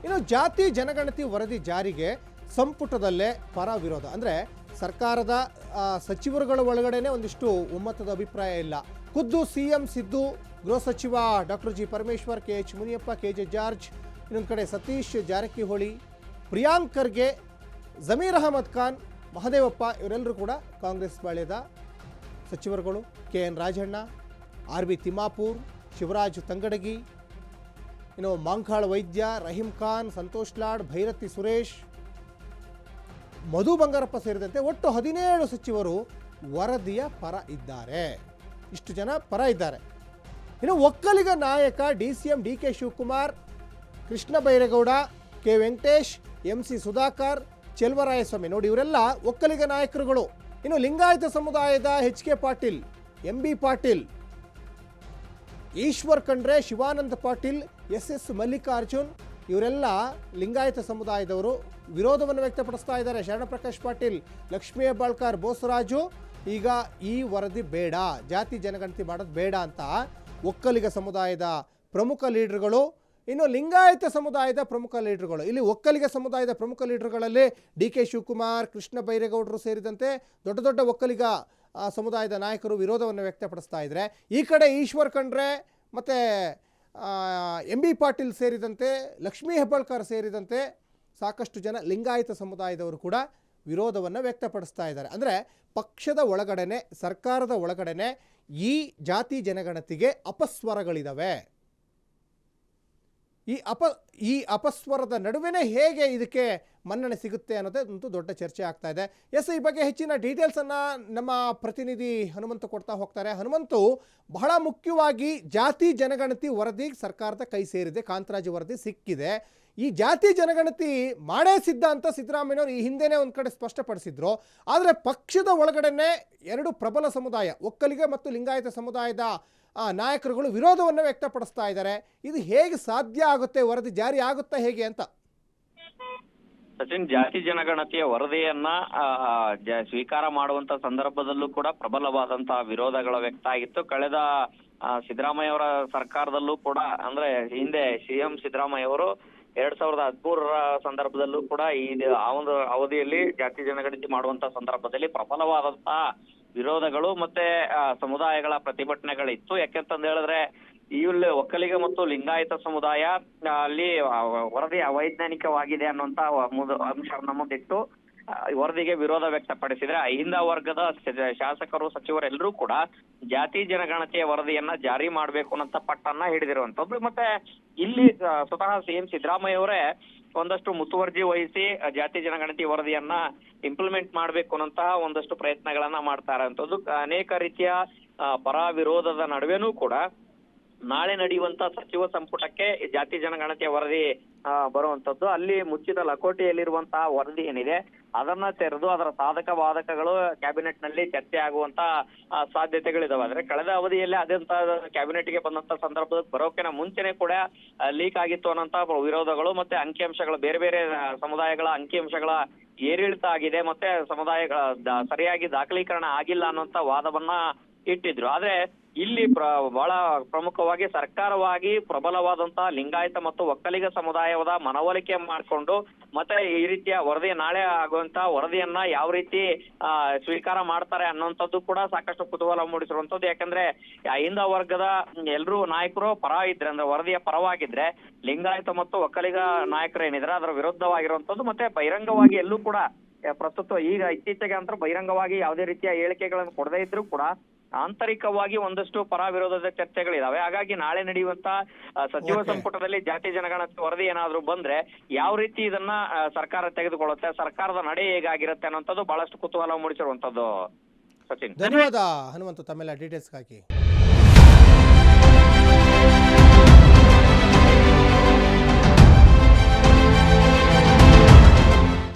ಇನ್ನು ಜಾತಿ ಜನಗಣತಿ ವರದಿ ಜಾರಿಗೆ ಸಂಪುಟದಲ್ಲೇ ಪರ ವಿರೋಧ ಅಂದರೆ ಸರ್ಕಾರದ ಸಚಿವರುಗಳ ಒಳಗಡೆನೆ ಒಂದಿಷ್ಟು ಒಮ್ಮತದ ಅಭಿಪ್ರಾಯ ಇಲ್ಲ. ಖುದ್ದು ಸಿಎಂ ಸಿದ್ದು, ಗೃಹ ಸಚಿವ doctor G Parameshwar, K H Muniyappa, K J George, ಇನ್ನೊಂದು ಕಡೆ ಸತೀಶ್ ಜಾರಕಿಹೊಳಿ, ಪ್ರಿಯಾಂಕ್ ಖರ್ಗೆ, ಜಮೀರ್ ಅಹಮದ್ ಖಾನ್, ಮಹದೇವಪ್ಪ ಇವರೆಲ್ಲರೂ ಕೂಡ ಕಾಂಗ್ರೆಸ್ ಪಾಳ್ಯದ ಸಚಿವರುಗಳು. K N Rajanna, R B Timmapur, Shivaraj Tangadagi, ಇನ್ನು ಮಾಂಕಾಳ ವೈದ್ಯ, ರಹೀಂ ಖಾನ್, ಸಂತೋಷ್ ಲಾಡ್, ಭೈರತಿ ಸುರೇಶ್, ಮಧು ಬಂಗಾರಪ್ಪ ಸೇರಿದಂತೆ ಒಟ್ಟು 17 ಸಚಿವರು ವರದಿಯ ಪರ ಇದ್ದಾರೆ. ಇಷ್ಟು ಜನ ಪರ ಇದ್ದಾರೆ. ಇನ್ನು ಒಕ್ಕಲಿಗ ನಾಯಕ DCM DK Shivakumar, Krishna Byregowda, K Venkatesh, MC Sudhakar, Cheluvarayaswamy, ನೋಡಿ ಇವರೆಲ್ಲ ಒಕ್ಕಲಿಗ ನಾಯಕರುಗಳು. ಇನ್ನು ಲಿಂಗಾಯತ ಸಮುದಾಯದ HK Patil, MB Patil, Eshwar Khandre, Shivananda Patil, SS Mallikarjun ಇವರೆಲ್ಲ ಲಿಂಗಾಯತ ಸಮುದಾಯದವರು ವಿರೋಧವನ್ನು ವ್ಯಕ್ತಪಡಿಸ್ತಾ ಇದ್ದಾರೆ. ಶರಣಪ್ರಕಾಶ್ ಪಾಟೀಲ್, ಲಕ್ಷ್ಮೀ ಹೆಬ್ಬಾಳ್ಕರ್, ಬೋಸರಾಜು ಈಗ ಈ ವರದಿ ಬೇಡ, ಜಾತಿ ಜನಗಣತಿ ಮಾಡೋದು ಬೇಡ ಅಂತ ಒಕ್ಕಲಿಗ ಸಮುದಾಯದ ಪ್ರಮುಖ ಲೀಡರ್ಗಳು, ಇನ್ನು ಲಿಂಗಾಯತ ಸಮುದಾಯದ ಪ್ರಮುಖ ಲೀಡರ್ಗಳು. ಇಲ್ಲಿ ಒಕ್ಕಲಿಗ ಸಮುದಾಯದ ಪ್ರಮುಖ ಲೀಡರ್ಗಳಲ್ಲಿ DK ಶಿವಕುಮಾರ್, ಕೃಷ್ಣ ಬೈರೇಗೌಡರು ಸೇರಿದಂತೆ ದೊಡ್ಡ ದೊಡ್ಡ ಒಕ್ಕಲಿಗ ಸಮುದಾಯದ ನಾಯಕರು ವಿರೋಧವನ್ನು ವ್ಯಕ್ತಪಡಿಸ್ತಾ ಇದ್ದಾರೆ. ಈ ಕಡೆ ಈಶ್ವರ್ ಖಂಡ್ರೆ ಮತ್ತು MB ಪಾಟೀಲ್ ಸೇರಿದಂತೆ, ಲಕ್ಷ್ಮೀ ಹೆಬ್ಬಾಳ್ಕರ್ ಸೇರಿದಂತೆ ಸಾಕಷ್ಟು ಜನ ಲಿಂಗಾಯತ ಸಮುದಾಯದವರು ಕೂಡ ವಿರೋಧವನ್ನು ವ್ಯಕ್ತಪಡಿಸ್ತಾ ಇದ್ದಾರೆ. ಅಂದರೆ ಪಕ್ಷದ ಒಳಗಡೆನೆ, ಸರ್ಕಾರದ ಒಳಗಡೆನೆ ಈ ಜಾತಿ ಜನಗಣತಿಗೆ ಅಪಸ್ವರಗಳಿದ್ದಾವೆ. ಈ ಅಪಸ್ವರದ ನಡುವೆನೇ ಹೇಗೆ ಇದಕ್ಕೆ ಮನ್ನಣೆ ಸಿಗುತ್ತೆ ಅನ್ನೋದೇ ಒಂದು ದೊಡ್ಡ ಚರ್ಚೆ ಆಗ್ತಾ ಇದೆ. ಈ ಬಗ್ಗೆ ಹೆಚ್ಚಿನ ಡೀಟೇಲ್ಸನ್ನು ನಮ್ಮ ಪ್ರತಿನಿಧಿ ಹನುಮಂತು ಕೊಡ್ತಾ ಹೋಗ್ತಾರೆ. ಹನುಮಂತು, ಬಹಳ ಮುಖ್ಯವಾಗಿ ಜಾತಿ ಜನಗಣತಿ ವರದಿ ಸರ್ಕಾರದ ಕೈ ಸೇರಿದೆ, ಕಾಂತರಾಜು ವರದಿ ಸಿಕ್ಕಿದೆ. ಈ ಜಾತಿ ಜನಗಣತಿ ಮಾಡೇ ಸಿದ್ಧ ಅಂತ ಸಿದ್ದರಾಮಯ್ಯನವರು ಈ ಹಿಂದೆನೇ ಒಂದು ಕಡೆ ಸ್ಪಷ್ಟಪಡಿಸಿದ್ರು. ಆದರೆ ಪಕ್ಷದ ಒಳಗಡೆನೆ ಎರಡು ಪ್ರಬಲ ಸಮುದಾಯ, ಒಕ್ಕಲಿಗ ಮತ್ತು ಲಿಂಗಾಯತ ಸಮುದಾಯದ ನಾಯಕರುಗಳು ವಿರೋಧವನ್ನು ವ್ಯಕ್ತಪಡಿಸ್ತಾ ಇದ್ದಾರೆ. ಇದು ಹೇಗೆ ಸಾಧ್ಯ ಆಗುತ್ತೆ, ವರದಿ ಜಾರಿ ಆಗುತ್ತಾ ಹೇಗೆ ಅಂತ? ಸಚಿನ್, ಜಾತಿ ಜನಗಣತಿಯ ವರದಿಯನ್ನ ಸ್ವೀಕಾರ ಮಾಡುವಂತ ಸಂದರ್ಭದಲ್ಲೂ ಕೂಡ ಪ್ರಬಲವಾದಂತಹ ವಿರೋಧಗಳ ವ್ಯಕ್ತ ಆಗಿತ್ತು. ಕಳೆದ ಸಿದ್ದರಾಮಯ್ಯ ಅವರ ಸರ್ಕಾರದಲ್ಲೂ ಕೂಡ, ಅಂದ್ರೆ ಹಿಂದೆ CM ಸಿದ್ದರಾಮಯ್ಯ ಅವರು 2013ರ ಸಂದರ್ಭದಲ್ಲೂ ಕೂಡ ಆ ಒಂದು ಅವಧಿಯಲ್ಲಿ ಜಾತಿ ಜನಗಣತಿ ಮಾಡುವಂತ ಸಂದರ್ಭದಲ್ಲಿ ಪ್ರಬಲವಾದಂತಹ ವಿರೋಧಗಳು ಮತ್ತೆ ಸಮುದಾಯಗಳ ಪ್ರತಿಭಟನೆಗಳಿತ್ತು. ಯಾಕೆಂತಂದ ಹೇಳಿದ್ರೆ ಇಲ್ಲಿ ಒಕ್ಕಲಿಗ ಮತ್ತು ಲಿಂಗಾಯತ ಸಮುದಾಯ ಅಲ್ಲಿ ವರದಿ ಅವೈಜ್ಞಾನಿಕವಾಗಿದೆ ಅನ್ನುವಂತ ಅಂಶವನ್ನ ಮುಂದಿಟ್ಟು ವರದಿಗೆ ವಿರೋಧ ವ್ಯಕ್ತಪಡಿಸಿದ್ರೆ, ಅಹಿಂದ ವರ್ಗದ ಶಾಸಕರು, ಸಚಿವರೆಲ್ಲರೂ ಕೂಡ ಜಾತಿ ಜನಗಣತಿಯ ವರದಿಯನ್ನ ಜಾರಿ ಮಾಡ್ಬೇಕು ಅನ್ನೋ ಪಟ್ಟನ್ನ ಹಿಡಿದಿರುವಂತದ್ದು. ಮತ್ತೆ ಇಲ್ಲಿ ಸ್ವತಃ CM ಸಿದ್ದರಾಮಯ್ಯ ಅವರೇ ಒಂದಷ್ಟು ಮುತುವರ್ಜಿ ವಹಿಸಿ ಜಾತಿ ಜನಗಣತಿ ವರದಿಯನ್ನ ಇಂಪ್ಲಿಮೆಂಟ್ ಮಾಡ್ಬೇಕು ಅನ್ನೋಂತಹ ಒಂದಷ್ಟು ಪ್ರಯತ್ನಗಳನ್ನ ಮಾಡ್ತಾ ಇರುವಂತದ್ದು. ಅನೇಕ ರೀತಿಯ ಪರ ವಿರೋಧದ ನಡುವೆನೂ ಕೂಡ ನಾಳೆ ನಡೆಯುವಂತ ಸಚಿವ ಸಂಪುಟಕ್ಕೆ ಜಾತಿ ಜನಗಣತಿಯ ವರದಿ ಬರುವಂತದ್ದು. ಅಲ್ಲಿ ಮುಚ್ಚಿದ ಲಕೋಟೆಯಲ್ಲಿರುವಂತಹ ವರದಿ ಏನಿದೆ ಅದನ್ನ ತೆರೆದು ಅದರ ಸಾಧಕ ಬಾಧಕಗಳು ಕ್ಯಾಬಿನೆಟ್ ನಲ್ಲಿ ಚರ್ಚೆ ಆಗುವಂತ ಸಾಧ್ಯತೆಗಳಿದಾವೆ. ಆದ್ರೆ ಕಳೆದ ಅವಧಿಯಲ್ಲಿ ಅದಂತ ಕ್ಯಾಬಿನೆಟ್ ಗೆ ಬಂದಂತ ಸಂದರ್ಭದಲ್ಲಿ ಬರೋಕಿನ ಮುಂಚೆನೆ ಕೂಡ ಲೀಕ್ ಆಗಿತ್ತು ಅನ್ನೋಂತ ವಿರೋಧಗಳು ಮತ್ತೆ ಅಂಕಿಅಂಶಗಳು, ಬೇರೆ ಬೇರೆ ಸಮುದಾಯಗಳ ಅಂಕಿಅಂಶಗಳ ಏರಿಳಿತ ಆಗಿದೆ, ಮತ್ತೆ ಸಮುದಾಯಗಳ ಸರಿಯಾಗಿ ದಾಖಲೀಕರಣ ಆಗಿಲ್ಲ ಅನ್ನುವಂತ ವಾದವನ್ನ ಇಟ್ಟಿದ್ರು. ಆದ್ರೆ ಇಲ್ಲಿ ಬಹಳ ಪ್ರಮುಖವಾಗಿ ಸರ್ಕಾರವಾಗಿ ಪ್ರಬಲವಾದಂತಹ ಲಿಂಗಾಯತ ಮತ್ತು ಒಕ್ಕಲಿಗ ಸಮುದಾಯದ ಮನವೊಲಿಕೆ ಮಾಡಿಕೊಂಡು ಮತ್ತೆ ಈ ರೀತಿಯ ವರದಿ, ನಾಳೆ ಆಗುವಂತ ವರದಿಯನ್ನ ಯಾವ ರೀತಿ ಸ್ವೀಕಾರ ಮಾಡ್ತಾರೆ ಅನ್ನುವಂಥದ್ದು ಕೂಡ ಸಾಕಷ್ಟು ಕುತೂಹಲ ಮೂಡಿಸಿರುವಂತದ್ದು. ಯಾಕಂದ್ರೆ ಅಹಿಂದ ವರ್ಗದ ಎಲ್ರೂ ನಾಯಕರು ಪರ ಇದ್ರೆ, ಅಂದ್ರೆ ವರದಿಯ ಪರವಾಗಿದ್ರೆ, ಲಿಂಗಾಯತ ಮತ್ತು ಒಕ್ಕಲಿಗ ನಾಯಕರು ಏನಿದ್ರೆ ಅದರ ವಿರುದ್ಧವಾಗಿರುವಂತದ್ದು. ಮತ್ತೆ ಬಹಿರಂಗವಾಗಿ ಎಲ್ಲೂ ಕೂಡ ಪ್ರಸ್ತುತ ಈಗ ಇತ್ತೀಚೆಗೆ ಅಂತ ಬಹಿರಂಗವಾಗಿ ಯಾವುದೇ ರೀತಿಯ ಹೇಳಿಕೆಗಳನ್ನು ಕೊಡದೇ ಇದ್ರೂ ಕೂಡ ಆಂತರಿಕವಾಗಿ ಒಂದಷ್ಟು ಪರ ವಿರೋಧದ ಚರ್ಚೆಗಳಿದಾವೆ. ಹಾಗಾಗಿ ನಾಳೆ ನಡೆಯುವಂತ ಸಚಿವ ಸಂಪುಟದಲ್ಲಿ ಜಾತಿ ಜನಗಣತಿ ವರದಿ ಏನಾದ್ರು ಬಂದ್ರೆ ಯಾವ ರೀತಿ ಇದನ್ನ ಸರ್ಕಾರ ತೆಗೆದುಕೊಳ್ಳುತ್ತೆ, ಸರ್ಕಾರದ ನಡೆ ಹೇಗಾಗಿರುತ್ತೆ ಅನ್ನೋಂಥದ್ದು ಬಹಳಷ್ಟು ಕುತೂಹಲ ಮೂಡಿಸಿರುವಂತದ್ದು. ಸಚಿನ್, ಧನ್ಯವಾದ ಹನುಮಂತು ತಮ್ಮೆಲ್ಲ ಡೀಟೇಲ್ಸ್ಗಾಗಿ.